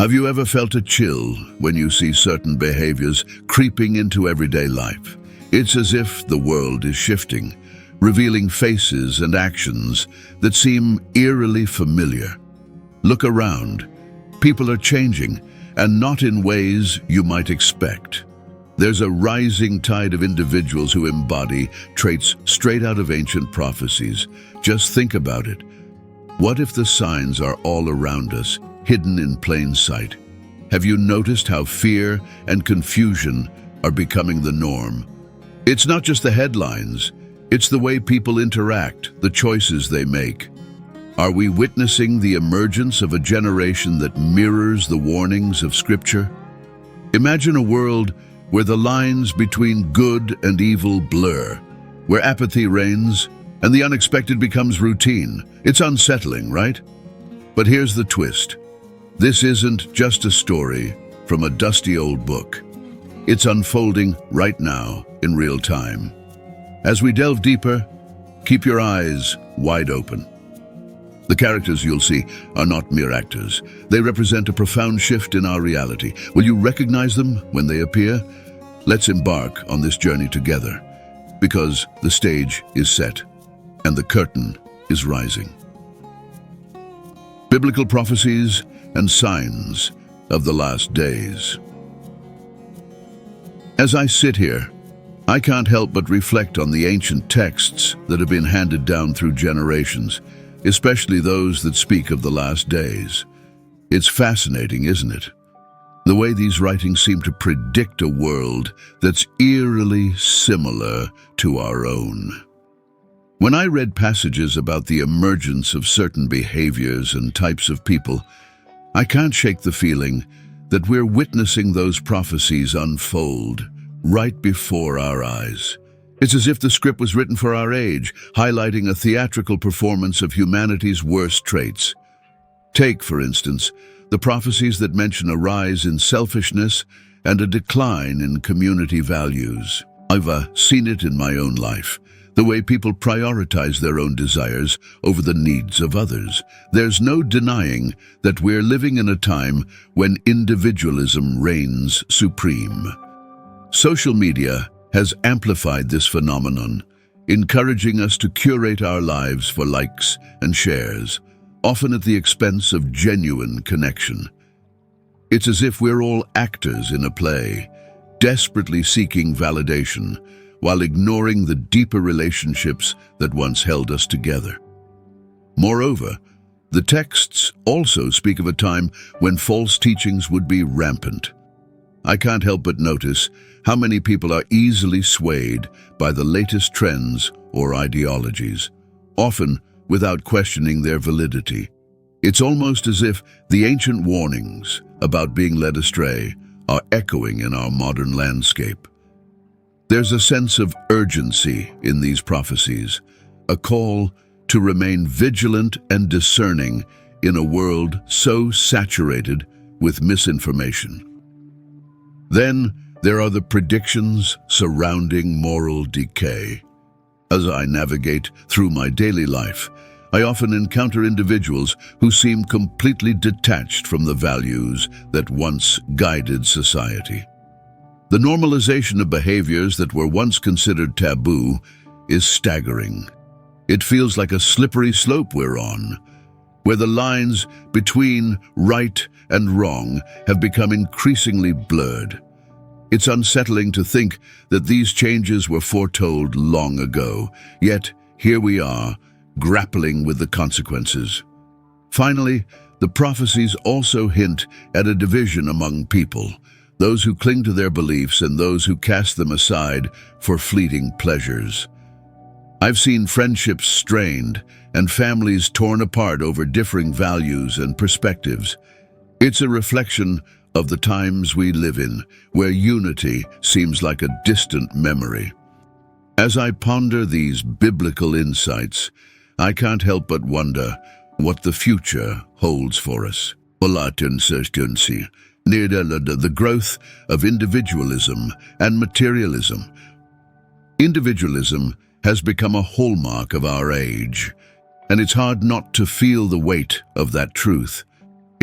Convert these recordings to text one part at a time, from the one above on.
Have you ever felt a chill when you see certain behaviors creeping into everyday life? It's as if the world is shifting, revealing faces and actions that seem eerily familiar. Look around. People are changing, and not in ways you might expect. There's a rising tide of individuals who embody traits straight out of ancient prophecies. Just think about it. What if the signs are all around us, hidden in plain sight? Have you noticed how fear and confusion are becoming the norm? It's not just the headlines, it's the way people interact, the choices they make. Are we witnessing the emergence of a generation that mirrors the warnings of Scripture? Imagine a world where the lines between good and evil blur, where apathy reigns and the unexpected becomes routine. It's unsettling, right? But here's the twist. This isn't just a story from a dusty old book. It's unfolding right now in real time. As we delve deeper, keep your eyes wide open. The characters you'll see are not mere actors. They represent a profound shift in our reality. Will you recognize them when they appear? Let's embark on this journey together, because the stage is set and the curtain is rising. Biblical prophecies and signs of the last days. As I sit here, I can't help but reflect on the ancient texts that have been handed down through generations, especially those that speak of the last days. It's fascinating, isn't it? The way these writings seem to predict a world that's eerily similar to our own. When I read passages about the emergence of certain behaviors and types of people, I can't shake the feeling that we're witnessing those prophecies unfold right before our eyes. It's as if the script was written for our age, highlighting a theatrical performance of humanity's worst traits. Take, for instance, the prophecies that mention a rise in selfishness and a decline in community values. I've seen it in my own life, the way people prioritize their own desires over the needs of others. There's no denying that we're living in a time when individualism reigns supreme. Social media has amplified this phenomenon, encouraging us to curate our lives for likes and shares, often at the expense of genuine connection. It's as if we're all actors in a play, desperately seeking validation, while ignoring the deeper relationships that once held us together. Moreover, the texts also speak of a time when false teachings would be rampant. I can't help but notice how many people are easily swayed by the latest trends or ideologies, often without questioning their validity. It's almost as if the ancient warnings about being led astray are echoing in our modern landscape. There's a sense of urgency in these prophecies, a call to remain vigilant and discerning in a world so saturated with misinformation. Then there are the predictions surrounding moral decay. As I navigate through my daily life, I often encounter individuals who seem completely detached from the values that once guided society. The normalization of behaviors that were once considered taboo is staggering. It feels like a slippery slope we're on, where the lines between right and wrong have become increasingly blurred. It's unsettling to think that these changes were foretold long ago, yet here we are, grappling with the consequences. Finally, the prophecies also hint at a division among people, those who cling to their beliefs and those who cast them aside for fleeting pleasures. I've seen friendships strained and families torn apart over differing values and perspectives. It's a reflection of the times we live in, where unity seems like a distant memory. As I ponder these biblical insights, I can't help but wonder what the future holds for us. The growth of individualism and materialism. Individualism has become a hallmark of our age, and it's hard not to feel the weight of that truth.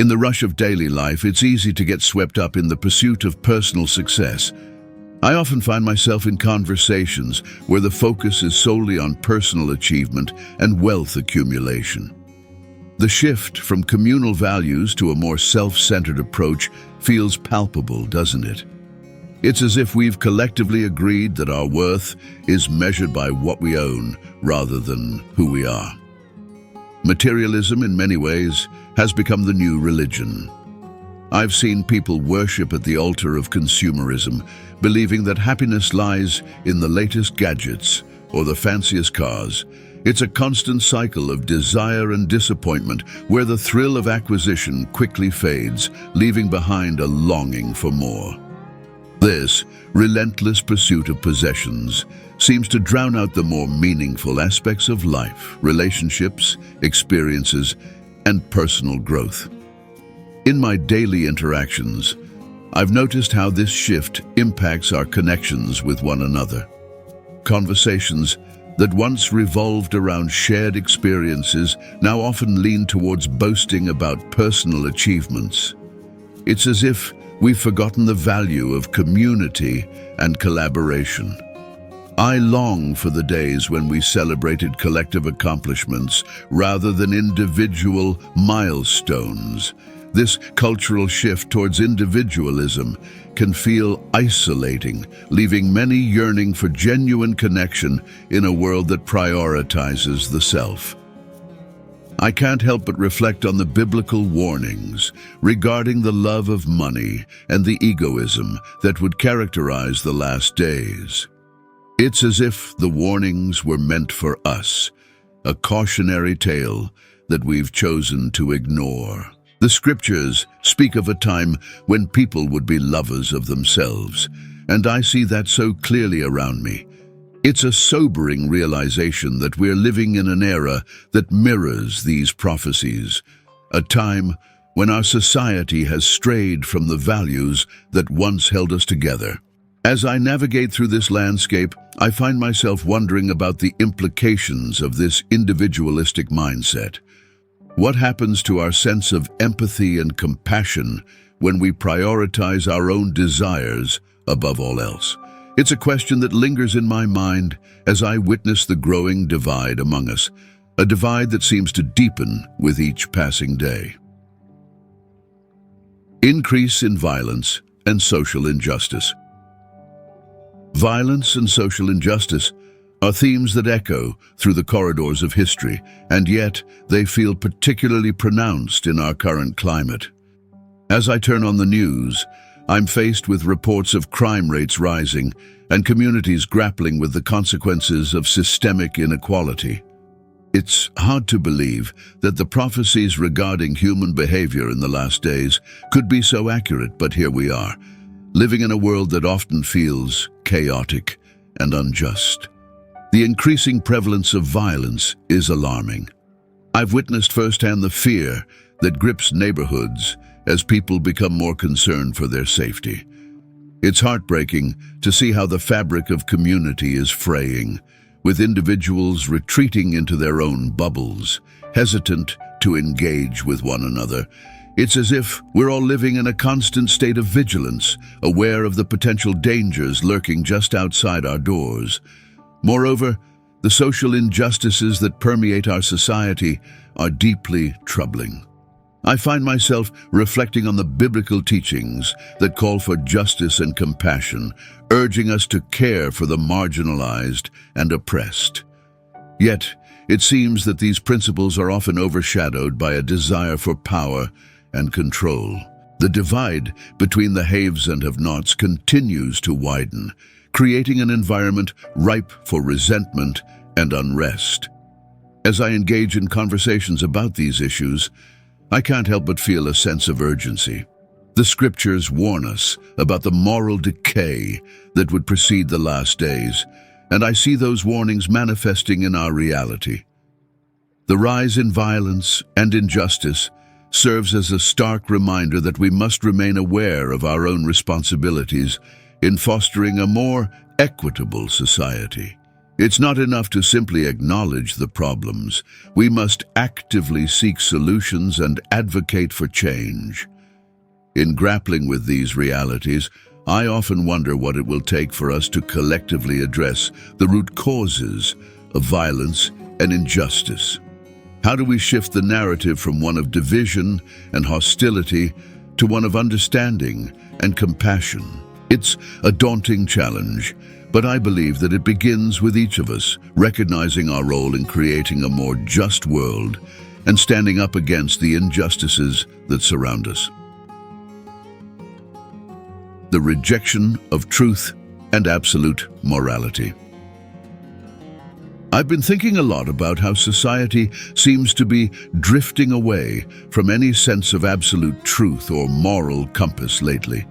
In the rush of daily life, it's easy to get swept up in the pursuit of personal success. I often find myself in conversations where the focus is solely on personal achievement and wealth accumulation. The shift from communal values to a more self-centered approach feels palpable, doesn't it? It's as if we've collectively agreed that our worth is measured by what we own rather than who we are. Materialism, in many ways, has become the new religion. I've seen people worship at the altar of consumerism, believing that happiness lies in the latest gadgets or the fanciest cars. It's a constant cycle of desire and disappointment where the thrill of acquisition quickly fades, leaving behind a longing for more. This relentless pursuit of possessions seems to drown out the more meaningful aspects of life, relationships, experiences, and personal growth. In my daily interactions, I've noticed how this shift impacts our connections with one another. Conversations that once revolved around shared experiences now often lean towards boasting about personal achievements. It's as if we've forgotten the value of community and collaboration. I long for the days when we celebrated collective accomplishments rather than individual milestones. This cultural shift towards individualism can feel isolating, leaving many yearning for genuine connection in a world that prioritizes the self. I can't help but reflect on the biblical warnings regarding the love of money and the egoism that would characterize the last days. It's as if the warnings were meant for us, a cautionary tale that we've chosen to ignore. The scriptures speak of a time when people would be lovers of themselves, and I see that so clearly around me. It's a sobering realization that we're living in an era that mirrors these prophecies, a time when our society has strayed from the values that once held us together. As I navigate through this landscape, I find myself wondering about the implications of this individualistic mindset. What happens to our sense of empathy and compassion when we prioritize our own desires above all else? It's a question that lingers in my mind as I witness the growing divide among us, a divide that seems to deepen with each passing day. Increase in violence and social injustice. Violence and social injustice are themes that echo through the corridors of history, and yet they feel particularly pronounced in our current climate. As I turn on the news, I'm faced with reports of crime rates rising and communities grappling with the consequences of systemic inequality. It's hard to believe that the prophecies regarding human behavior in the last days could be so accurate, but here we are, living in a world that often feels chaotic and unjust. The increasing prevalence of violence is alarming. I've witnessed firsthand the fear that grips neighborhoods as people become more concerned for their safety. It's heartbreaking to see how the fabric of community is fraying, with individuals retreating into their own bubbles, hesitant to engage with one another. It's as if we're all living in a constant state of vigilance, aware of the potential dangers lurking just outside our doors. Moreover, the social injustices that permeate our society are deeply troubling. I find myself reflecting on the biblical teachings that call for justice and compassion, urging us to care for the marginalized and oppressed. Yet, it seems that these principles are often overshadowed by a desire for power and control. The divide between the haves and have-nots continues to widen, creating an environment ripe for resentment and unrest. As I engage in conversations about these issues, I can't help but feel a sense of urgency. The scriptures warn us about the moral decay that would precede the last days, and I see those warnings manifesting in our reality. The rise in violence and injustice serves as a stark reminder that we must remain aware of our own responsibilities in fostering a more equitable society. It's not enough to simply acknowledge the problems. We must actively seek solutions and advocate for change. In grappling with these realities, I often wonder what it will take for us to collectively address the root causes of violence and injustice. How do we shift the narrative from one of division and hostility to one of understanding and compassion? It's a daunting challenge, but I believe that it begins with each of us recognizing our role in creating a more just world and standing up against the injustices that surround us. The rejection of truth and absolute morality. I've been thinking a lot about how society seems to be drifting away from any sense of absolute truth or moral compass lately.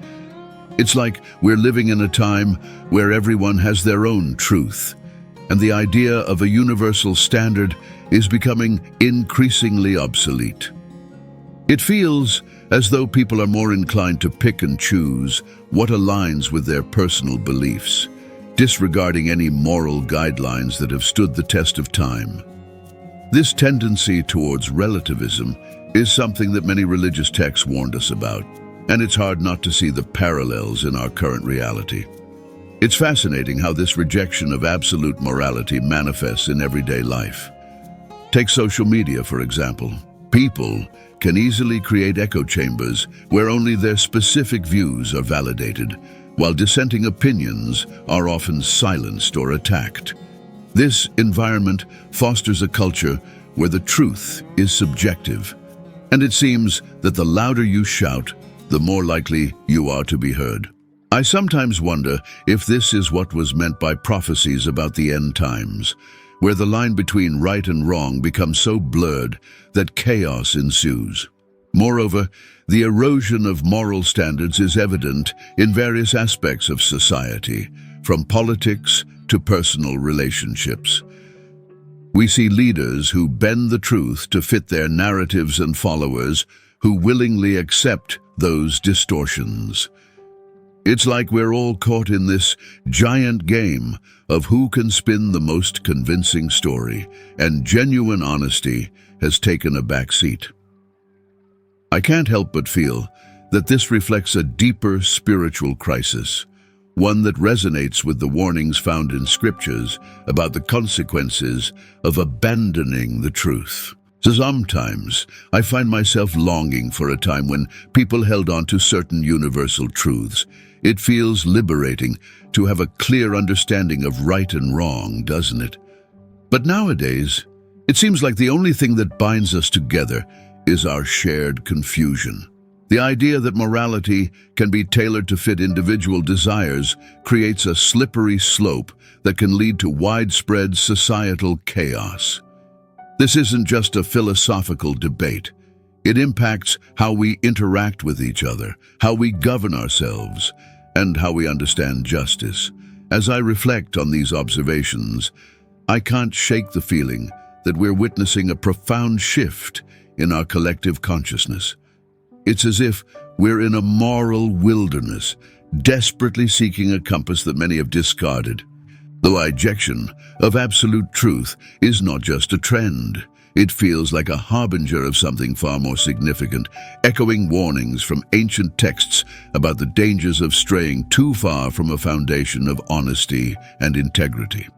It's like we're living in a time where everyone has their own truth, and the idea of a universal standard is becoming increasingly obsolete. It feels as though people are more inclined to pick and choose what aligns with their personal beliefs, disregarding any moral guidelines that have stood the test of time. This tendency towards relativism is something that many religious texts warned us about, and it's hard not to see the parallels in our current reality. It's fascinating how this rejection of absolute morality manifests in everyday life. Take social media, for example. People can easily create echo chambers where only their specific views are validated, while dissenting opinions are often silenced or attacked. This environment fosters a culture where the truth is subjective, and it seems that the louder you shout, the more likely you are to be heard. I sometimes wonder if this is what was meant by prophecies about the end times, where the line between right and wrong becomes so blurred that chaos ensues. Moreover, the erosion of moral standards is evident in various aspects of society, from politics to personal relationships. We see leaders who bend the truth to fit their narratives and followers who willingly accept those distortions. It's like we're all caught in this giant game of who can spin the most convincing story, and genuine honesty has taken a back seat. I can't help but feel that this reflects a deeper spiritual crisis, one that resonates with the warnings found in scriptures about the consequences of abandoning the truth. Sometimes I find myself longing for a time when people held on to certain universal truths. It feels liberating to have a clear understanding of right and wrong, doesn't it? But nowadays, it seems like the only thing that binds us together is our shared confusion. The idea that morality can be tailored to fit individual desires creates a slippery slope that can lead to widespread societal chaos. This isn't just a philosophical debate. It impacts how we interact with each other, how we govern ourselves, and how we understand justice. As I reflect on these observations, I can't shake the feeling that we're witnessing a profound shift in our collective consciousness. It's as if we're in a moral wilderness, desperately seeking a compass that many have discarded. The rejection of absolute truth is not just a trend. It feels like a harbinger of something far more significant, echoing warnings from ancient texts about the dangers of straying too far from a foundation of honesty and integrity.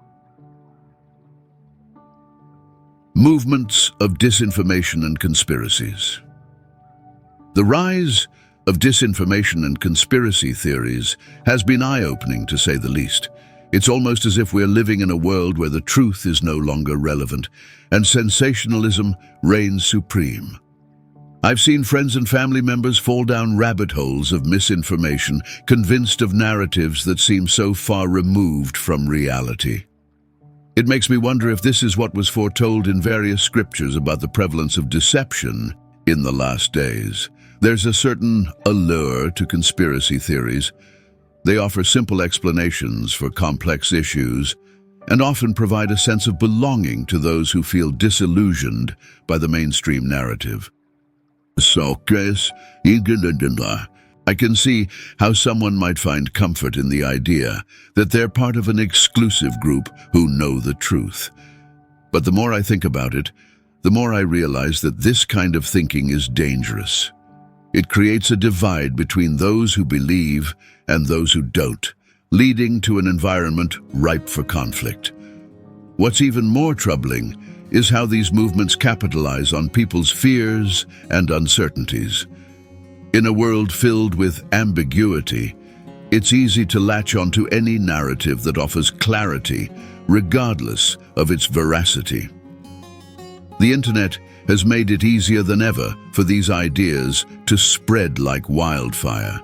Movements of disinformation and conspiracies. The rise of disinformation and conspiracy theories has been eye-opening, to say the least. It's almost as if we're living in a world where the truth is no longer relevant and sensationalism reigns supreme. I've seen friends and family members fall down rabbit holes of misinformation, convinced of narratives that seem so far removed from reality. It makes me wonder if this is what was foretold in various scriptures about the prevalence of deception in the last days. There's a certain allure to conspiracy theories. They offer simple explanations for complex issues and often provide a sense of belonging to those who feel disillusioned by the mainstream narrative. I can see how someone might find comfort in the idea that they're part of an exclusive group who know the truth. But the more I think about it, the more I realize that this kind of thinking is dangerous. It creates a divide between those who believe and those who don't, leading to an environment ripe for conflict. What's even more troubling is how these movements capitalize on people's fears and uncertainties. In a world filled with ambiguity, it's easy to latch onto any narrative that offers clarity, regardless of its veracity. The internet has made it easier than ever for these ideas to spread like wildfire.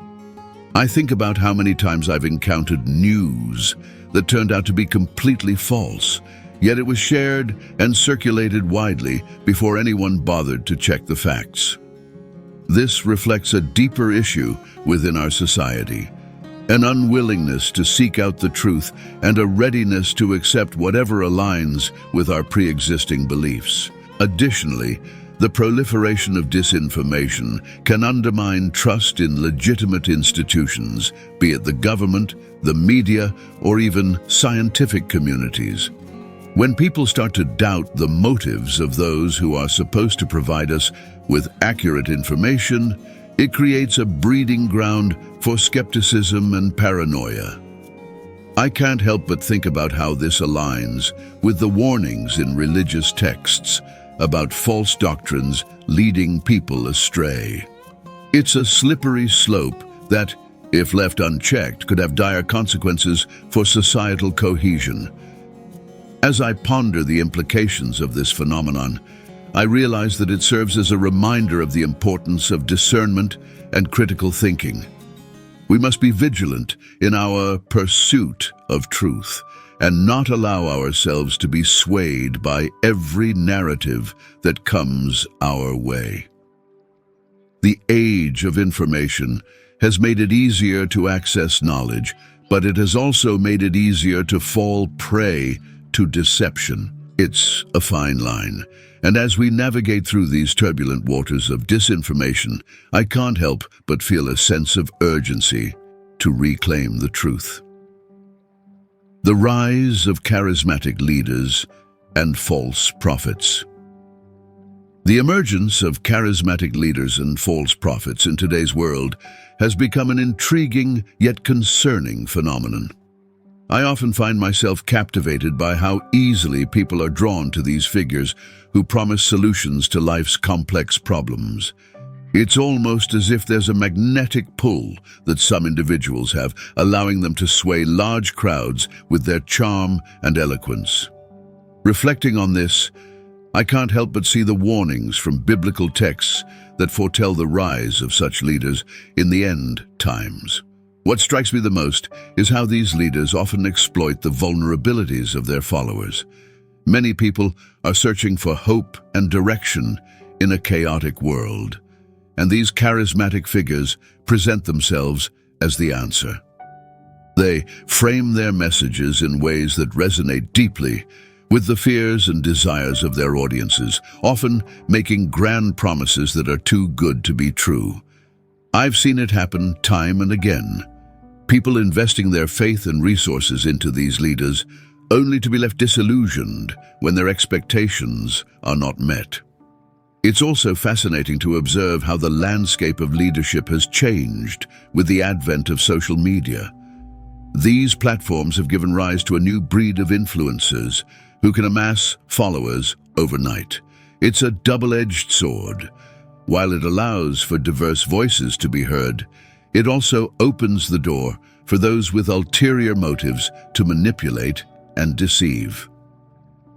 I think about how many times I've encountered news that turned out to be completely false, yet it was shared and circulated widely before anyone bothered to check the facts. This reflects a deeper issue within our society, an unwillingness to seek out the truth and a readiness to accept whatever aligns with our pre-existing beliefs. Additionally, the proliferation of disinformation can undermine trust in legitimate institutions, be it the government, the media, or even scientific communities. When people start to doubt the motives of those who are supposed to provide us with accurate information, it creates a breeding ground for skepticism and paranoia. I can't help but think about how this aligns with the warnings in religious texts about false doctrines leading people astray. It's a slippery slope that, if left unchecked, could have dire consequences for societal cohesion. As I ponder the implications of this phenomenon, I realize that it serves as a reminder of the importance of discernment and critical thinking. We must be vigilant in our pursuit of truth and not allow ourselves to be swayed by every narrative that comes our way. The age of information has made it easier to access knowledge, but it has also made it easier to fall prey to deception. It's a fine line, and as we navigate through these turbulent waters of disinformation, I can't help but feel a sense of urgency to reclaim the truth. The rise of charismatic leaders and false prophets. The emergence of charismatic leaders and false prophets in today's world has become an intriguing yet concerning phenomenon. I often find myself captivated by how easily people are drawn to these figures who promise solutions to life's complex problems. It's almost as if there's a magnetic pull that some individuals have, allowing them to sway large crowds with their charm and eloquence. Reflecting on this, I can't help but see the warnings from biblical texts that foretell the rise of such leaders in the end times. What strikes me the most is how these leaders often exploit the vulnerabilities of their followers. Many people are searching for hope and direction in a chaotic world, and these charismatic figures present themselves as the answer. They frame their messages in ways that resonate deeply with the fears and desires of their audiences, often making grand promises that are too good to be true. I've seen it happen time and again. People investing their faith and resources into these leaders, only to be left disillusioned when their expectations are not met. It's also fascinating to observe how the landscape of leadership has changed with the advent of social media. These platforms have given rise to a new breed of influencers who can amass followers overnight. It's a double-edged sword. While it allows for diverse voices to be heard, it also opens the door for those with ulterior motives to manipulate and deceive.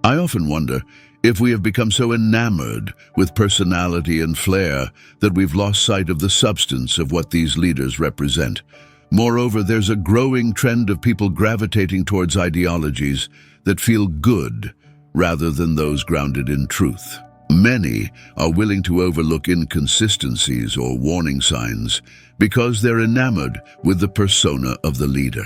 I often wonder if we have become so enamored with personality and flair that we've lost sight of the substance of what these leaders represent. Moreover, there's a growing trend of people gravitating towards ideologies that feel good rather than those grounded in truth. Many are willing to overlook inconsistencies or warning signs because they're enamored with the persona of the leader.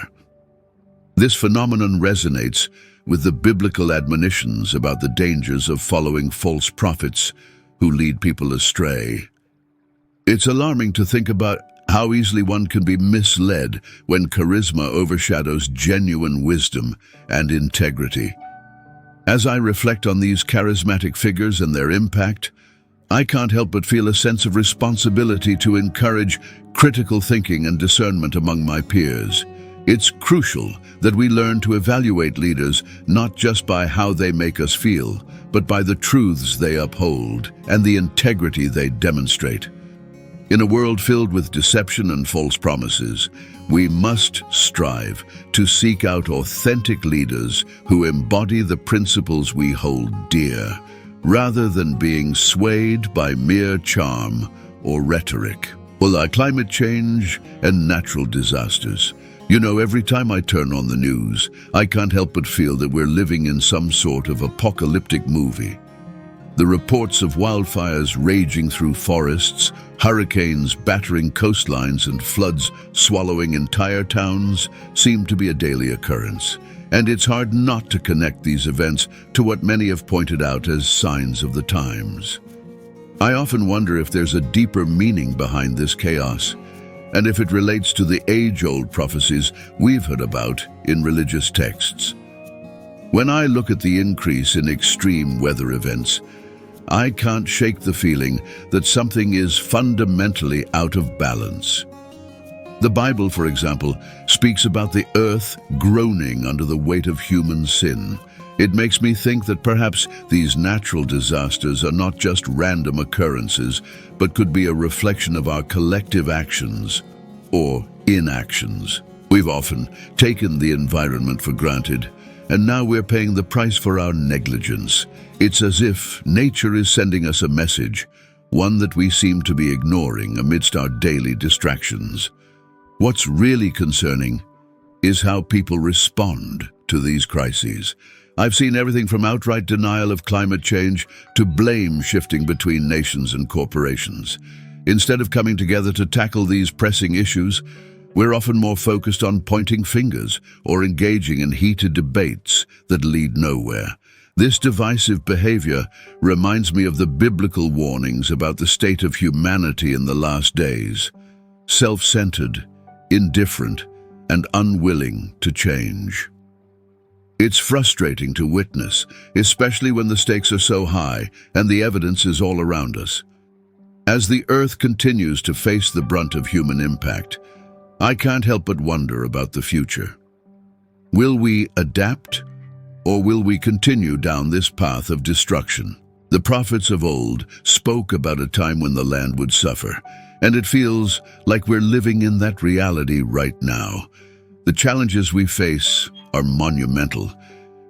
This phenomenon resonates with the biblical admonitions about the dangers of following false prophets who lead people astray. It's alarming to think about how easily one can be misled when charisma overshadows genuine wisdom and integrity. As I reflect on these charismatic figures and their impact, I can't help but feel a sense of responsibility to encourage critical thinking and discernment among my peers. It's crucial that we learn to evaluate leaders not just by how they make us feel, but by the truths they uphold and the integrity they demonstrate. In a world filled with deception and false promises, we must strive to seek out authentic leaders who embody the principles we hold dear, rather than being swayed by mere charm or rhetoric. Well, climate change and natural disasters. You know, every time I turn on the news, I can't help but feel that we're living in some sort of apocalyptic movie. The reports of wildfires raging through forests, hurricanes battering coastlines, and floods swallowing entire towns seem to be a daily occurrence. And it's hard not to connect these events to what many have pointed out as signs of the times. I often wonder if there's a deeper meaning behind this chaos, and if it relates to the age-old prophecies we've heard about in religious texts. When I look at the increase in extreme weather events, I can't shake the feeling that something is fundamentally out of balance. The Bible, for example, speaks about the earth groaning under the weight of human sin. It makes me think that perhaps these natural disasters are not just random occurrences, but could be a reflection of our collective actions or inactions. We've often taken the environment for granted, and now we're paying the price for our negligence. It's as if nature is sending us a message, one that we seem to be ignoring amidst our daily distractions. What's really concerning is how people respond to these crises. I've seen everything from outright denial of climate change to blame shifting between nations and corporations. Instead of coming together to tackle these pressing issues, we're often more focused on pointing fingers or engaging in heated debates that lead nowhere. This divisive behavior reminds me of the biblical warnings about the state of humanity in the last days: self-centered, indifferent, and unwilling to change. It's frustrating to witness, especially when the stakes are so high and the evidence is all around us. As the earth continues to face the brunt of human impact, I can't help but wonder about the future. Will we adapt, or will we continue down this path of destruction? The prophets of old spoke about a time when the land would suffer, and it feels like we're living in that reality right now. The challenges we face are monumental,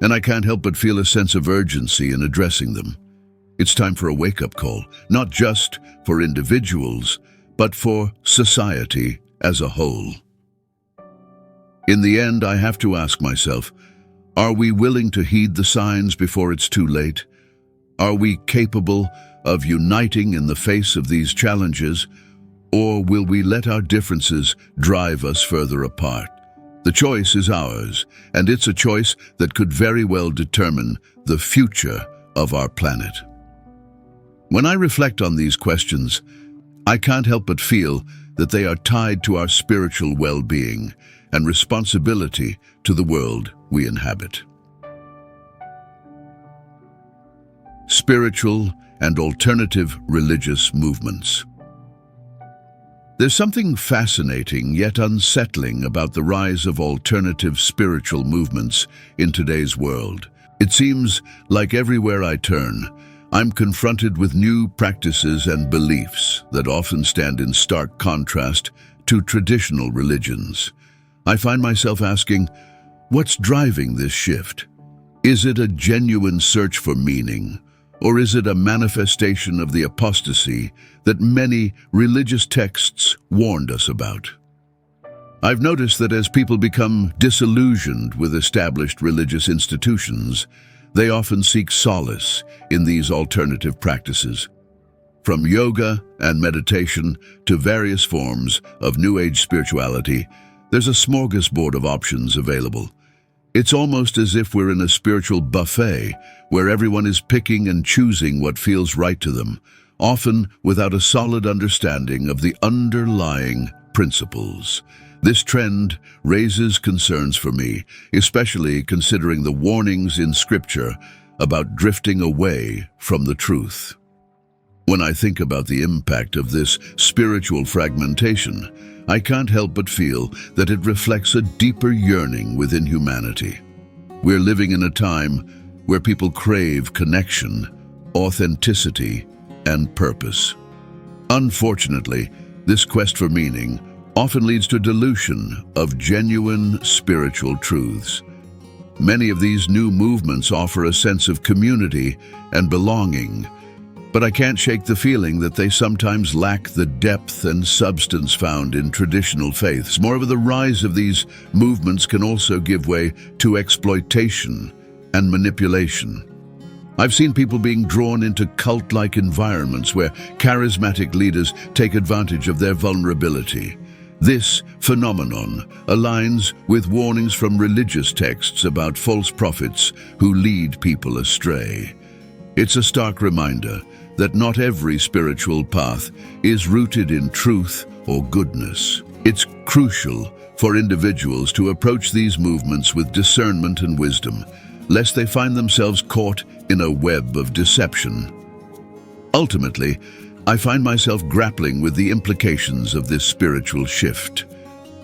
and I can't help but feel a sense of urgency in addressing them. It's time for a wake-up call, not just for individuals, but for society as a whole. In the end, I have to ask myself, are we willing to heed the signs before it's too late? Are we capable of uniting in the face of these challenges, or will we let our differences drive us further apart? The choice is ours, and it's a choice that could very well determine the future of our planet. When I reflect on these questions, I can't help but feel that they are tied to our spiritual well-being and responsibility to the world we inhabit. Spiritual and alternative religious movements. There's something fascinating yet unsettling about the rise of alternative spiritual movements in today's world. It seems like everywhere I turn, I'm confronted with new practices and beliefs that often stand in stark contrast to traditional religions. I find myself asking, what's driving this shift? Is it a genuine search for meaning, or is it a manifestation of the apostasy that many religious texts warned us about? I've noticed that as people become disillusioned with established religious institutions, they often seek solace in these alternative practices. From yoga and meditation to various forms of New Age spirituality, there's a smorgasbord of options available. It's almost as if we're in a spiritual buffet where everyone is picking and choosing what feels right to them, often without a solid understanding of the underlying principles. This trend raises concerns for me, especially considering the warnings in Scripture about drifting away from the truth. When I think about the impact of this spiritual fragmentation, I can't help but feel that it reflects a deeper yearning within humanity. We're living in a time where people crave connection, authenticity, and purpose. Unfortunately, this quest for meaning often leads to dilution of genuine spiritual truths. Many of these new movements offer a sense of community and belonging, but I can't shake the feeling that they sometimes lack the depth and substance found in traditional faiths. Moreover, the rise of these movements can also give way to exploitation and manipulation. I've seen people being drawn into cult-like environments where charismatic leaders take advantage of their vulnerability. This phenomenon aligns with warnings from religious texts about false prophets who lead people astray. It's a stark reminder that not every spiritual path is rooted in truth or goodness. It's crucial for individuals to approach these movements with discernment and wisdom, lest they find themselves caught in a web of deception. Ultimately, I find myself grappling with the implications of this spiritual shift.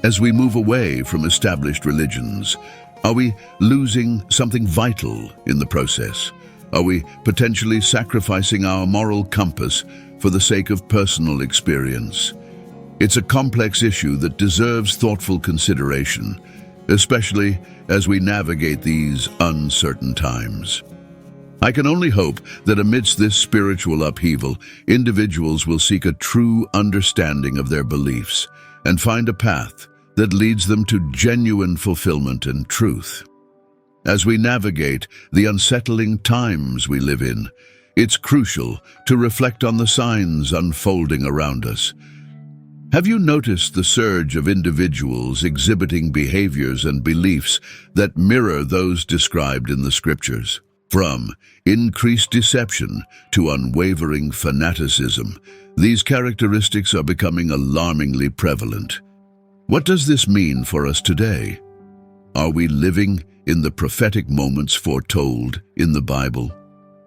As we move away from established religions, are we losing something vital in the process? Are we potentially sacrificing our moral compass for the sake of personal experience? It's a complex issue that deserves thoughtful consideration, especially as we navigate these uncertain times. I can only hope that amidst this spiritual upheaval, individuals will seek a true understanding of their beliefs and find a path that leads them to genuine fulfillment and truth. As we navigate the unsettling times we live in, it's crucial to reflect on the signs unfolding around us. Have you noticed the surge of individuals exhibiting behaviors and beliefs that mirror those described in the Scriptures? From increased deception to unwavering fanaticism, these characteristics are becoming alarmingly prevalent. What does this mean for us today? Are we living in the prophetic moments foretold in the Bible?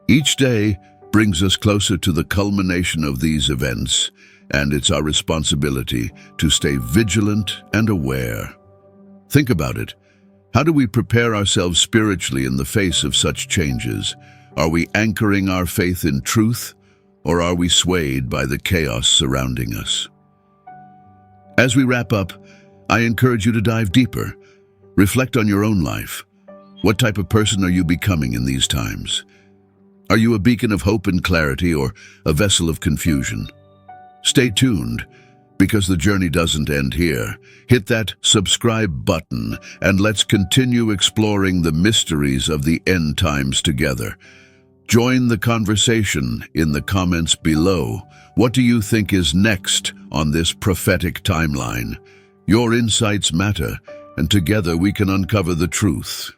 Each day brings us closer to the culmination of these events, and it's our responsibility to stay vigilant and aware. Think about it. How do we prepare ourselves spiritually in the face of such changes? Are we anchoring our faith in truth, or are we swayed by the chaos surrounding us? As we wrap up, I encourage you to dive deeper. Reflect on your own life. What type of person are you becoming in these times? Are you a beacon of hope and clarity, or a vessel of confusion? Stay tuned, because the journey doesn't end here. Hit that subscribe button and let's continue exploring the mysteries of the end times together. Join the conversation in the comments below. What do you think is next on this prophetic timeline? Your insights matter, and together we can uncover the truth.